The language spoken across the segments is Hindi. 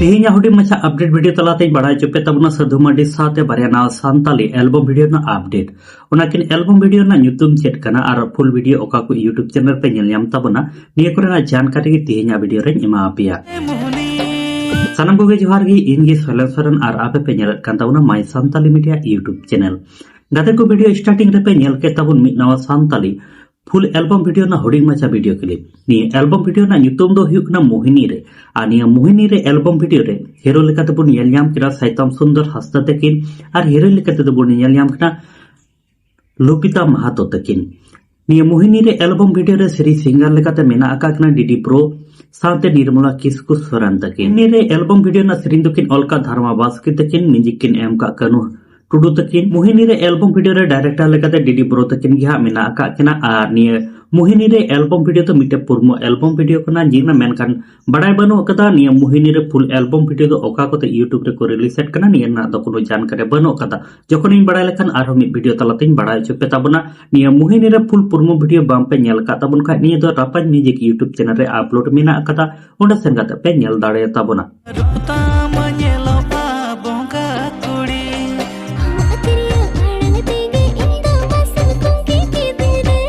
तेहिया हुडी मचा अपडेट वीडियो तलाते बड़ा चुपे तबना साधु मार्डी साथे बारिया नाव सांताली एल्बम वीडियो ना अपडेट उनाकिन एल्बम वीडियो ना ᱧᱩᱛᱩᱢ चेक कना आर फुल वीडियो ओका को यूट्यूब चैनल पे नेल ᱧᱟᱢ तबना निया कोरेना जानकारी की तेहिया वीडियो रे एमा आपिया सानम को जोहार गी इनगी सैलेन सोरेन आर आपे पे नेल कान तबना माय सांताली मीडिया यूट्यूब चैनल गाते को वीडियो स्टार्टिंग रे पे नेल के तबन मिद नावा सांताली फुल एल्बम वीडियो ना हुडिंग मचा वीडियो क्लिप नि एल्बम वीडियो ना ᱧᱩᱛᱩᱢ दो हुयुक ना मोहिनी रे आ निया मोहिनी रे एल्बम वीडियो रे हीरो लेकाते बुन नेल ᱧᱟᱢ किरा सैतम सुंदर हस्ता तकिन आर हीरो लेकाते दो बुन नेल ᱧᱟᱢ किना लोपिता महातो तकिन निया मोहिनी रे एल्बम वीडियो रे श्री सिंगर लेकाते मेना आका किना डीडी प्रो साथे निर्मला किस्कु सोरेन तकिन नि रे एल्बम वीडियो ना श्री दुकिन अलका धर्मा बास्के तकिन म्यूजिक किन एम का कनु टुडू तकिन मोहिनी रे एल्बम वीडियो रे डायरेक्टर लेकाते डीडी प्रो तकिन गिहा मेना आका किना आर निया मोहिनी रे एल्बम वीडियो तो मिटे पुरमो एल्बम वीडियो कना जिना मेनकान बड़ाई बनो कदा निया मोहिनी रे फुल एल्बम वीडियो दो ओका कोते यूट्यूब रे को रिलीज सेट कना निया ना दो कोनो जानकारी बनो कदा जखन इन बड़ाई लेखान आरो मिट वीडियो तलातिन बड़ाई चुपे ताबना निया मोहिनी रे फुल पुरमो वीडियो बाम पे नेल का ताबन खा निया दो रापाज म्यूजिक यूट्यूब चैनल रे अपलोड मेना कदा ओंडा सेन गाते पे नेल दाड़े ताबना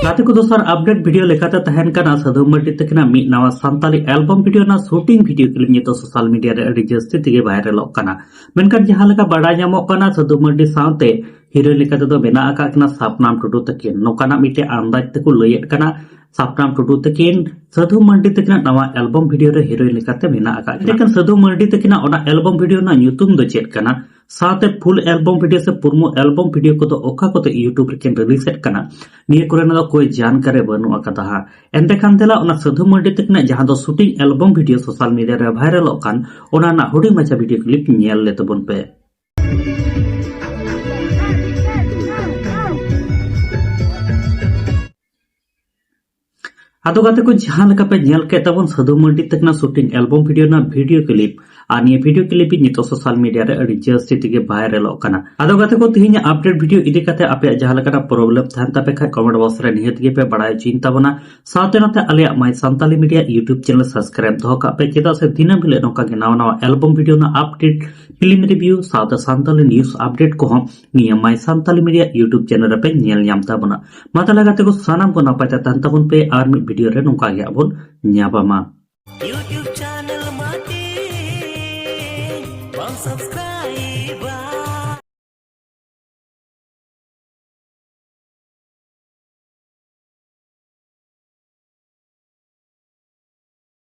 गाते को दोसर अपडेट वीडियो लेकाते तहन कना साधु मार्डी तकना मिद नावा सांताली एल्बम वीडियो ना शूटिंग वीडियो क्लिप नितो सोशल मीडिया रे अडी जस्ती तिगे वायरल कना मेनकान जहां लेका बड़ा ᱧᱟᱢᱚᱜ कना साधु मार्डी साथे हीरो लेकाते दो बेना आका कना सापनाम टुडू तकिन नोकाना मिटे अंदाज तको लयेत कना सापनाम टुडू तकिन साधु मार्डी तकना नवा एल्बम वीडियो रे हीरो लेकाते बेना आका लेकिन साधु मार्डी तकना ओना एल्बम वीडियो ना ᱧᱩᱛᱩᱢ दो चेक कना साथे फुल एल्बम वीडियो से पुरमो एल्बम वीडियो को तो ओका को तो यूट्यूब रे केन रिलीज सेट कना निये कोरेना दो कोई जानकारी बनु अकदा हा एंते खानतेला ओना साधु मार्डी तकना जहां दो shooting album video social media रे वायरल कान ओना ना हुडी मचा वीडियो क्लिप नेल ले तबन पे आदो गाते को जहां लका पे नेल के तबन साधु मार्डी तकना शूटिंग एल्बम वीडियो ना वीडियो क्लिप आनी वीडियो क्लिप नितो सोशल मीडिया रे अडी जस्ती तिगे वायरल कना आदो गाते को तिहिना अपडेट वीडियो इदि काते आपे जहां लका प्रॉब्लम थान तापे खा कमेंट बॉक्स रे निहत गे पे बड़ाय चिंता बना साथे नाते आले my Santali media YouTube channel subscribe दो का पे चेदा से दिना बिले नोका के नावा नावा एल्बम वीडियो ना अपडेट फिल्म रिव्यू साथे सांताली न्यूज़ अपडेट को हम निया my Santali media YouTube channel रे पे नेल ᱧᱟᱢ ताबना माता लगाते को सानाम को नापाय तान ताबन पे आर मि वीडियो रे नोका गे आबन ᱧᱟᱯᱟᱢᱟ यूट्यूब चैनल माटी सब्सक्राइब